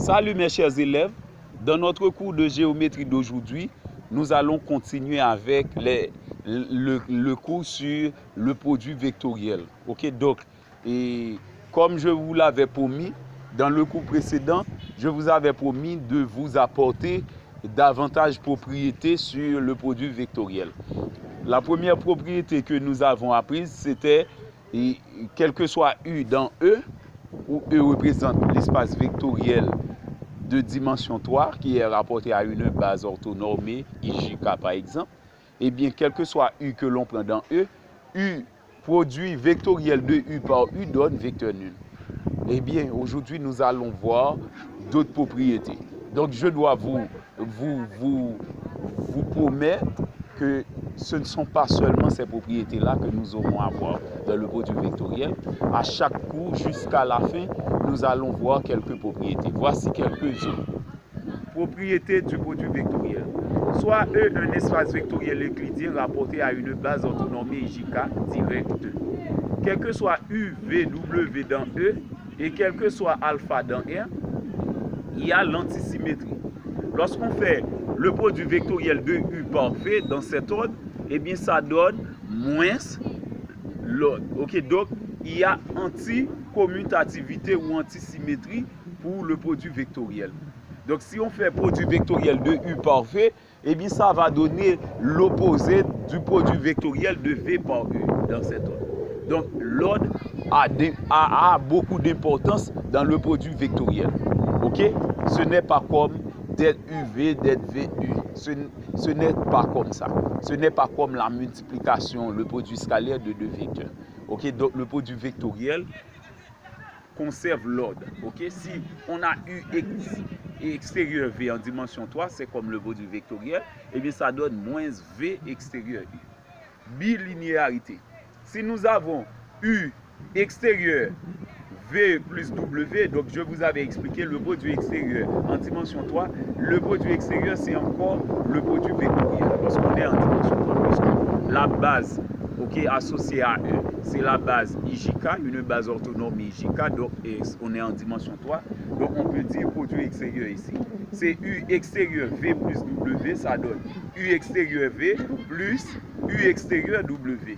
Salut mes chers élèves, dans notre cours de géométrie d'aujourd'hui, nous allons continuer avec le cours sur le produit vectoriel. Ok, donc, et comme je vous l'avais promis, dans le cours précédent, je vous avais promis de vous apporter davantage propriétés sur le produit vectoriel. La première propriété que nous avons apprise, c'était quel que soit U dans E, où E représente l'espace vectoriel de dimension 3 qui est rapporté à une base orthonormée, IJK par exemple, et bien quel que soit U que l'on prend dans E, U produit vectoriel de U par U donne vecteur nul. Eh bien, aujourd'hui, nous allons voir d'autres propriétés. Donc, je dois vous promettre que ce ne sont pas seulement ces propriétés-là que nous aurons à voir dans le produit vectoriel. À chaque cours, jusqu'à la fin, nous allons voir quelques propriétés. Voici quelques-unes. Propriétés du produit vectoriel. Soit E un espace vectoriel euclidien rapporté à une base orthonormée IJK directe. Quel que soit U, V, W dans E, et quel que soit alpha dans R, il y a l'antisymétrie. Lorsqu'on fait le produit vectoriel de U par V dans cet ordre, eh bien ça donne moins l'ordre. Ok, donc il y a anticommutativité ou antisymétrie pour le produit vectoriel. Donc si on fait produit vectoriel de U par V, eh bien ça va donner l'opposé du produit vectoriel de V par U dans cet ordre. Donc l'ordre a beaucoup d'importance dans le produit vectoriel. Ok? Ce n'est pas comme det UV, det VU. Ce n'est pas comme ça. Ce n'est pas comme la multiplication, le produit scalaire de deux vecteurs. Ok? Donc le produit vectoriel conserve l'ordre. Ok? Si on a U extérieur V en dimension 3, c'est comme le produit vectoriel, et bien ça donne moins V extérieur U. Bilinéarité. Si nous avons U extérieur V plus W, donc je vous avais expliqué le produit extérieur en dimension 3, le produit extérieur c'est encore le produit vectoriel. Lorsqu'on est en dimension 3, lorsque la base associée à E, c'est la base IJK, une base orthonormée IJK, donc on est en dimension 3, donc on peut dire produit extérieur ici. C'est U extérieur V plus W, ça donne U extérieur V plus U extérieur W.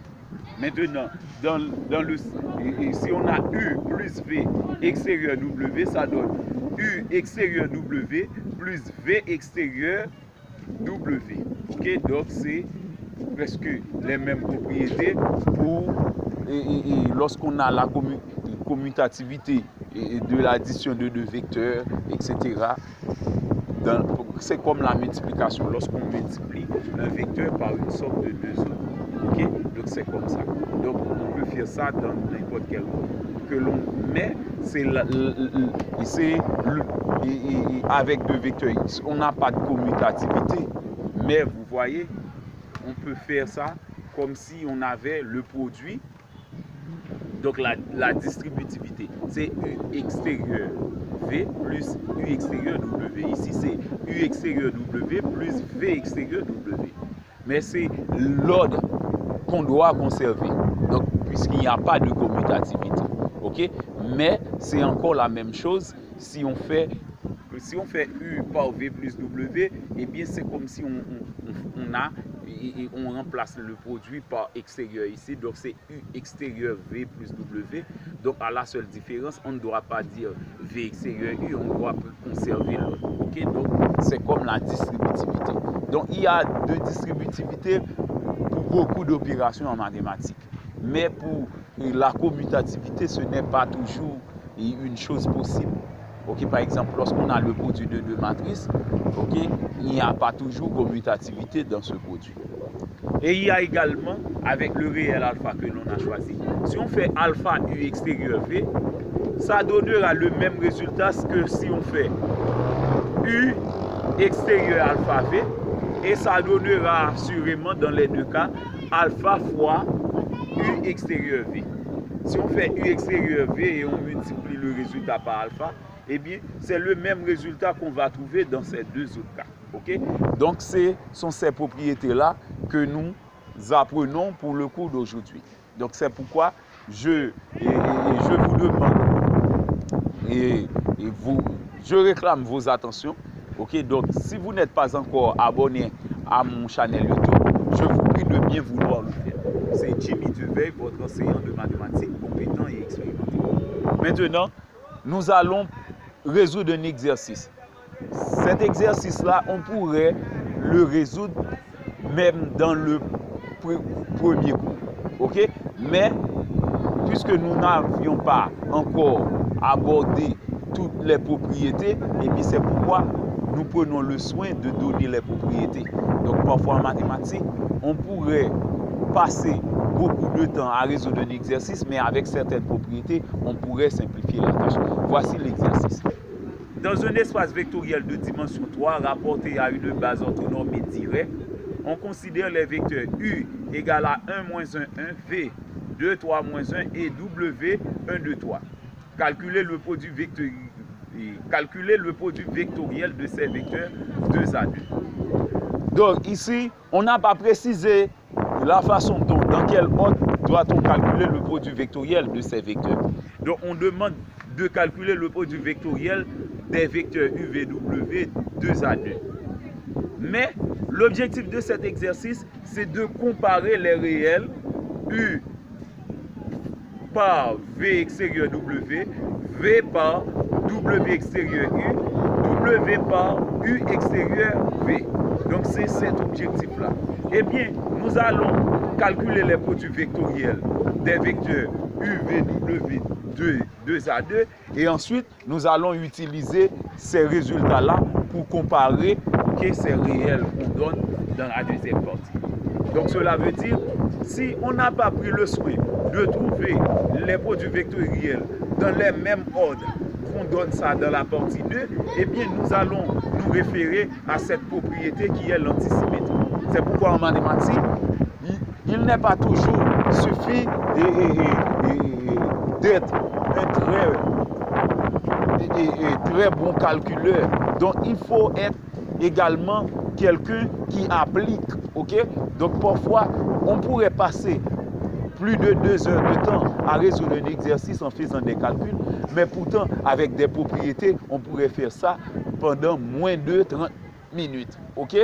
Maintenant, si on a U plus V extérieur W, ça donne U extérieur W plus V extérieur W. Ok, donc c'est presque les mêmes propriétés pour lorsqu'on a la commutativité de l'addition de deux vecteurs, etc. C'est comme la multiplication, lorsqu'on multiplie un vecteur par une somme de deux autres. Ok, donc c'est comme ça. Donc on peut faire ça dans n'importe quel ordre que l'on met. C'est avec deux vecteurs X. On n'a pas de commutativité, mais vous voyez, on peut faire ça comme si on avait le produit. Donc la distributivité, c'est U extérieur V plus U extérieur W. Ici, c'est U extérieur W plus V extérieur W. Mais c'est l'ordre qu'on doit conserver. Donc, puisqu'il n'y a pas de commutativité. Ok? Mais c'est encore la même chose si on fait U par V plus W, eh bien c'est comme si on remplace le produit par extérieur ici. Donc c'est U extérieur V plus W. Donc à la seule différence, on ne doit pas dire V extérieur U, on doit conserver l'autre. Ok? Donc c'est comme la distributivité. Donc il y a de distributivité pour beaucoup d'opérations en mathématiques. Mais pour la commutativité, ce n'est pas toujours une chose possible. Okay, par exemple, lorsqu'on a le produit de deux matrices, il n'y a pas toujours commutativité dans ce produit. Et il y a également, avec le réel alpha que l'on a choisi, si on fait alpha U extérieur V, ça donnera le même résultat que si on fait U extérieur alpha V, et ça donnera assurément dans les deux cas alpha fois U extérieur V. Si on fait U extérieur V et on multiplie le résultat par alpha, eh bien, c'est le même résultat qu'on va trouver dans ces deux autres cas. Okay? Donc, ce sont ces propriétés-là que nous apprenons pour le cours d'aujourd'hui. Donc, c'est pourquoi je vous demande Et je réclame vos attentions. Ok, donc si vous n'êtes pas encore abonné à mon channel YouTube, je vous prie de bien vouloir le faire. C'est Jimmy Duveil, votre enseignant de mathématiques compétent et expérimenté. Maintenant, nous allons résoudre un exercice. Cet exercice-là, on pourrait le résoudre même dans le premier cours. Ok? Mais, puisque nous n'avions pas encore abordé toutes les propriétés, et puis c'est pourquoi nous prenons le soin de donner les propriétés. Donc parfois en mathématiques, on pourrait passer beaucoup de temps à résoudre un exercice, mais avec certaines propriétés, on pourrait simplifier la tâche. Voici l'exercice. Dans un espace vectoriel de dimension 3 rapporté à une base orthonormée directe, on considère les vecteurs U égale à 1, moins 1, 1, V, 2, 3, moins 1 et W, 1, 2, 3. Calculer le produit vectoriel de ces vecteurs 2 à 2. Donc ici, on n'a pas précisé la façon dont, dans quel ordre doit-on calculer le produit vectoriel de ces vecteurs. Donc on demande de calculer le produit vectoriel des vecteurs U, V, W 2 à 2. Mais l'objectif de cet exercice, c'est de comparer les réels U par V extérieur W, V par W extérieur U, W par U extérieur V. Donc c'est cet objectif-là. Eh bien, nous allons calculer les produits vectoriels des vecteurs U, V, W 2 à 2 et ensuite nous allons utiliser ces résultats-là pour comparer ces réels qu'on donne dans la deuxième partie. Donc cela veut dire, si on n'a pas pris le soin de trouver les produits vectoriels dans les mêmes ordres qu'on donne ça dans la partie 2, eh bien nous allons nous référer à cette propriété qui est l'antisymétrie. C'est pourquoi en mathématiques, il n'est pas toujours suffit d'être un très bon calculeur. Donc il faut être également quelqu'un qui applique. Ok? Donc parfois, on pourrait passer plus de 2 heures de temps à résoudre un exercice en faisant des calculs, mais pourtant, avec des propriétés, on pourrait faire ça pendant moins de 30 minutes. Ok?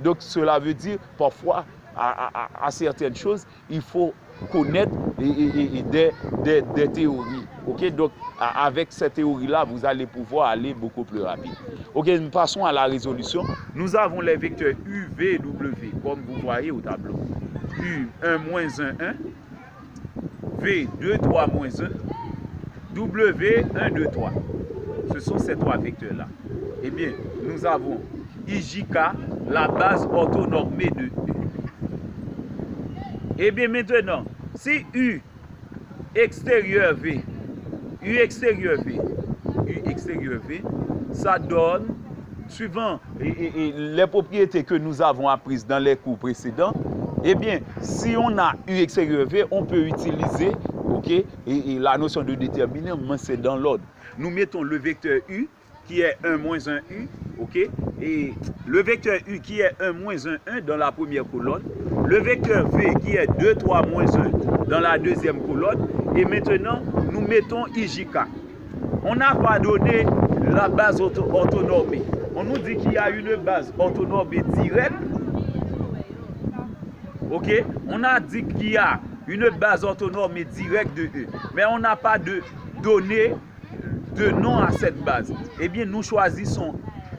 Donc cela veut dire, parfois, à certaines choses, il faut connaître des théories. Ok? Donc, avec cette théorie-là, vous allez pouvoir aller beaucoup plus rapide. Ok, nous passons à la résolution. Nous avons les vecteurs U, V, W, comme vous voyez au tableau. U, 1, moins 1, 1. V, 2, 3, moins 1. W, 1, 2, 3. Ce sont ces trois vecteurs-là. Eh bien, nous avons IJK, la base orthonormée de U. Eh bien, maintenant, si U extérieur V, U extérieur V, ça donne, suivant les propriétés que nous avons apprises dans les cours précédents, eh bien, si on a U extérieur V, on peut utiliser, ok, et la notion de déterminant, mais c'est dans l'ordre. Nous mettons le vecteur U, qui est 1 moins 1 U, ok, et le vecteur U qui est 1 moins 1, 1 dans la première colonne, le vecteur V qui est 2, 3 moins 1 dans la deuxième colonne, et maintenant, nous mettons IJK. On n'a pas donné la base orthonormée. On nous dit qu'il y a une base orthonormée directe. Ok? On a dit qu'il y a une base orthonormée directe de E. Mais on n'a pas donné de nom à cette base. Eh bien, nous choisissons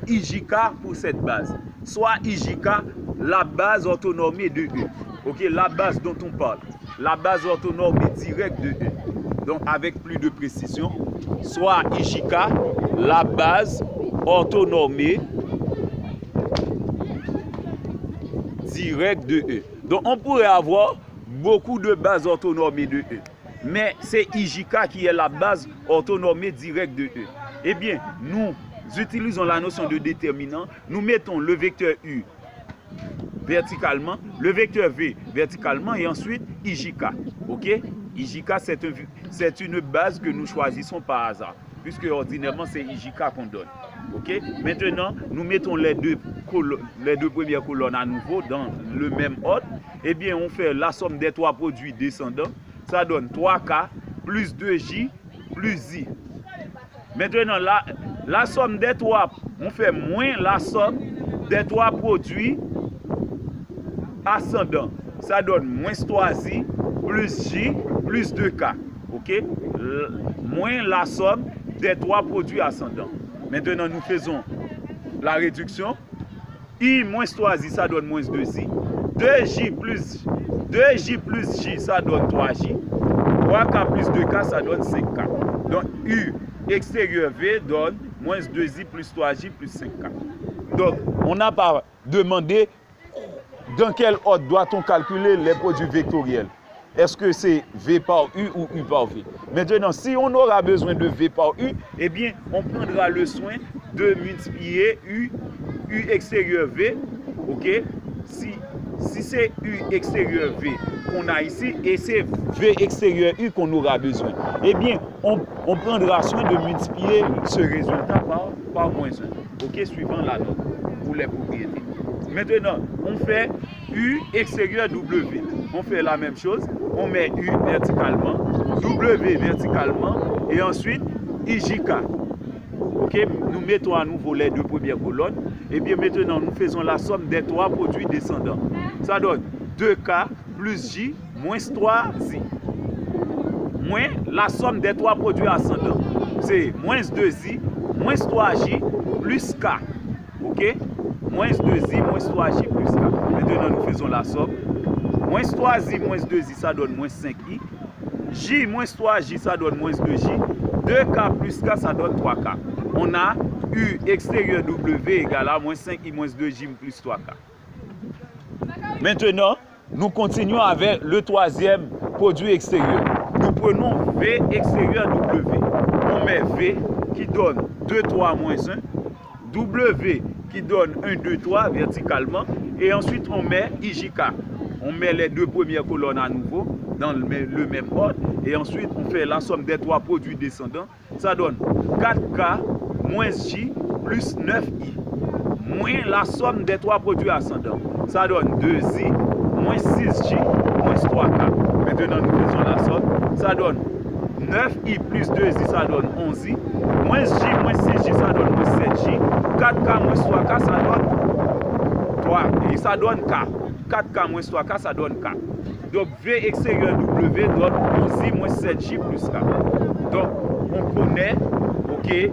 IJK pour cette base. Soit IJK, la base orthonormée de E. Ok? La base dont on parle. La base orthonormée directe de E. Donc, avec plus de précision, soit IJK, la base orthonormée directe de E. Donc, on pourrait avoir beaucoup de bases orthonormées de E. Mais c'est IJK qui est la base orthonormée directe de E. Eh bien, nous utilisons la notion de déterminant. Nous mettons le vecteur U verticalement, le vecteur V verticalement et ensuite IJK. Ok? IJK, c'est une base que nous choisissons par hasard, puisque ordinairement c'est IJK qu'on donne. Ok? Maintenant, nous mettons les deux premières colonnes à nouveau dans le même ordre. Eh bien, on fait la somme des trois produits descendants. Ça donne 3K plus 2J plus I. Maintenant, la somme des trois, on fait moins la somme des trois produits ascendants. Ça donne moins 3i plus j plus 2k. OK? Moins la somme des trois produits ascendants. Maintenant, nous faisons la réduction. I moins 3i, ça donne moins 2i. 2j plus j, ça donne 3j. 3k plus 2k, ça donne 5k. Donc, U extérieur V donne moins 2i plus 3j plus 5k. Donc, on n'a pas demandé dans quel ordre doit-on calculer les produits vectoriels. Est-ce que c'est V par U ou U par V? Maintenant, si on aura besoin de V par U, eh bien, on prendra le soin de multiplier U extérieur V, ok? Si c'est U extérieur V qu'on a ici et c'est V extérieur U qu'on aura besoin, eh bien, on prendra soin de multiplier ce résultat par moins 1, ok? Suivant la norme pour les propriétés. Maintenant, on fait U extérieur W. On fait la même chose. On met U verticalement, W verticalement et ensuite IJK. Ok, nous mettons à nouveau les deux premières colonnes. Et bien maintenant, nous faisons la somme des trois produits descendants. Ça donne 2K plus J moins 3I. Moins la somme des trois produits ascendants. C'est moins 2I, moins 3J plus K. Ok? Moins 2i, moins 3j plus k. Maintenant, nous faisons la somme. Moins 3i, moins 2i, ça donne moins 5i. J, moins 3j, ça donne moins 2j. 2k plus k, ça donne 3k. On a U extérieur W égale à moins 5i, moins 2j plus 3k. Maintenant, nous continuons avec le troisième produit extérieur. Nous prenons V extérieur W. On met V qui donne 2, 3, moins 1. W qui donne 1, 2, 3 verticalement. Et ensuite, on met IJK. On met les deux premières colonnes à nouveau dans le même ordre. Et ensuite, on fait la somme des trois produits descendants. Ça donne 4K moins J plus 9I. Moins la somme des trois produits ascendants. Ça donne 2I moins 6J moins 3K. Maintenant, nous faisons la somme. Ça donne 9i plus 2i, ça donne 11i. Moins j moins 6j, ça donne moins 7j. 4k moins 3k, ça donne 3. Et ça donne k. 4k moins 3k, ça donne k. Donc V extérieur W donne 11i moins 7j plus k. Donc on connaît, ok,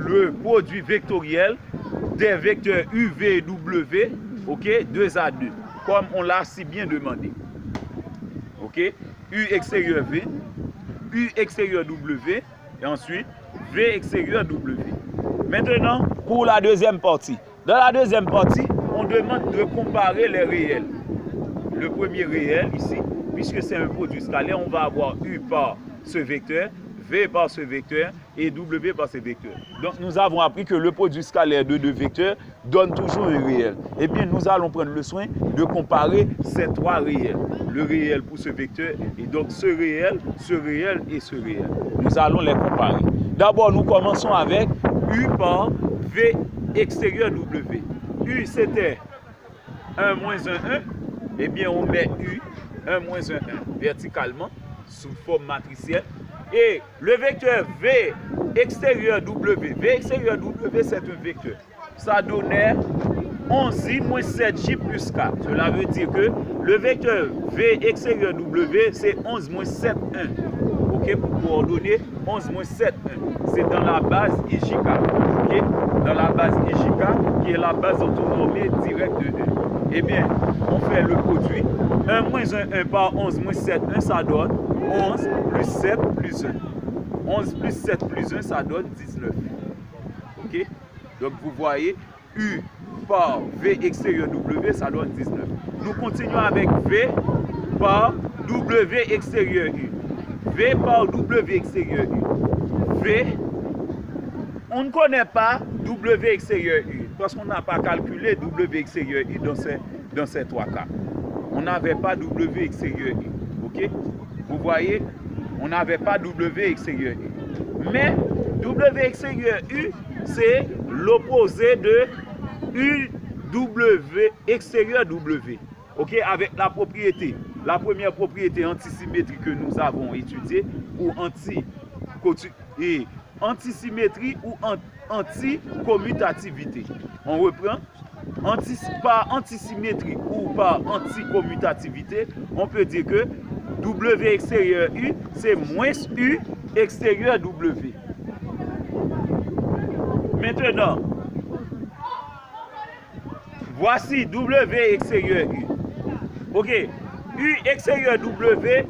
le produit vectoriel des vecteurs U, V et W, ok, 2 à 2, comme on l'a si bien demandé. Ok, U extérieur V, U extérieur W, et ensuite V extérieur W. Maintenant, pour la deuxième partie. Dans la deuxième partie, on demande de comparer les réels. Le premier réel ici, puisque c'est un produit scalaire, on va avoir U par ce vecteur, V par ce vecteur et W par ce vecteur. Donc nous avons appris que le produit scalaire de deux vecteurs donne toujours un réel. Et bien nous allons prendre le soin de comparer ces trois réels. Le réel pour ce vecteur et donc ce réel et ce réel. Nous allons les comparer. D'abord nous commençons avec U par V extérieur W. U c'était 1 moins 1, 1. Eh bien on met U 1 moins 1, 1 verticalement sous forme matricielle. Et le vecteur V extérieur W, V extérieur W c'est un vecteur. Ça donnait 11i moins 7j plus k. Cela veut dire que le vecteur V extérieur W c'est 11 moins 7, 1. Ok, pour coordonner 11 moins 7, 1. C'est dans la base IJK. Ok, dans la base IJK qui est la base orthonormée directe de 1. Eh bien, on fait le produit. 1 moins 1, 1 par 11 moins 7, 1, ça donne 11 plus 7 plus 1. 11 plus 7 plus 1, ça donne 19. Ok? Donc, vous voyez, U par V extérieur W, ça donne 19. Nous continuons avec V par W extérieur U. V par W extérieur U. V, on ne connaît pas W extérieur U parce qu'on n'a pas calculé W extérieur U dans ces trois cas. On n'avait pas W extérieur U. Ok? Vous voyez, on n'avait pas W extérieur U. Mais W extérieur U, c'est l'opposé de UW extérieur W. Ok? Avec la propriété. La première propriété antisymétrique que nous avons étudiée, ou antisymétrie ou anticommutativité. On reprend. Par antisymétrie ou par anticommutativité, on peut dire que W extérieur U, c'est moins U extérieur W. Maintenant, voici W extérieur U. Ok, U extérieur W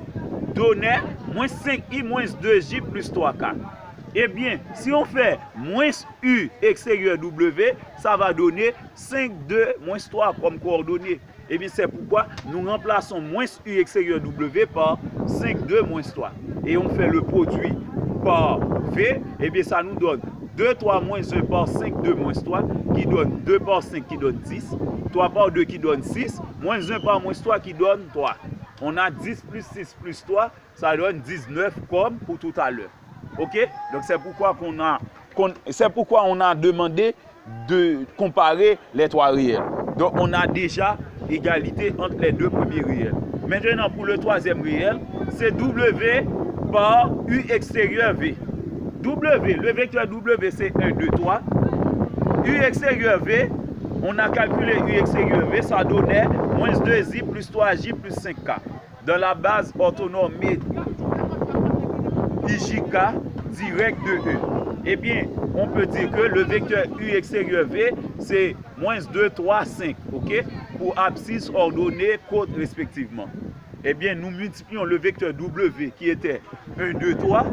donnait moins 5I moins 2J plus 3K. Eh bien, si on fait moins U extérieur W, ça va donner 5, 2, moins 3 comme coordonnées. Eh bien, c'est pourquoi nous remplaçons moins U extérieur W par 5, 2, moins 3. Et on fait le produit par V. Eh bien, ça nous donne 2, 3, moins 1 par 5, 2, moins 3, qui donne 2 par 5 qui donne 10, 3 par 2 qui donne 6, moins 1 par moins 3 qui donne 3. On a 10 plus 6 plus 3, ça donne 19 comme pour tout à l'heure. Ok? Donc c'est pourquoi on a demandé de comparer les trois réels. Donc on a déjà égalité entre les deux premiers réels. Maintenant pour le troisième réel, c'est W par U extérieur V. W, le vecteur W c'est 1, 2, 3. U extérieur V, on a calculé U extérieur V, ça donnait moins 2I plus 3J plus 5K. Dans la base orthonormée IJK direct de E. Eh bien, on peut dire que le vecteur U extérieur V, c'est moins 2, 3, 5, ok? Pour abscisse, ordonnée, côte respectivement. Eh bien, nous multiplions le vecteur W qui était 1, 2, 3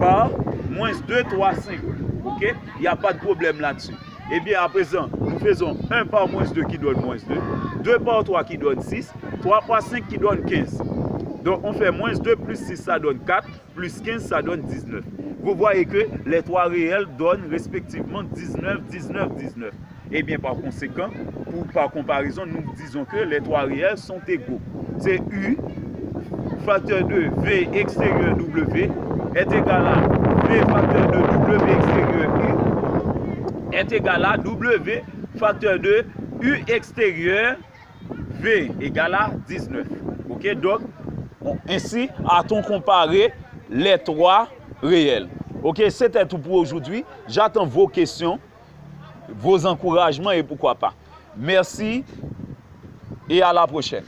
par moins 2, 3, 5. Ok? Il n'y a pas de problème là-dessus. Eh bien, à présent, nous faisons 1 par moins 2 qui donne moins 2, 2 par 3 qui donne 6, 3 par 5 qui donne 15. Donc, on fait moins 2 plus 6, ça donne 4, plus 15, ça donne 19. Vous voyez que les trois réels donnent respectivement 19, 19, 19. Et bien, par conséquent, par comparaison, nous disons que les trois réels sont égaux. C'est U, facteur de V extérieur W, est égal à V facteur de W extérieur U, est égal à W facteur de U extérieur V égal à 19. Ok, donc, ainsi a-t-on comparé les trois réels. Ok, c'était tout pour aujourd'hui. J'attends vos questions, vos encouragements et pourquoi pas. Merci et à la prochaine.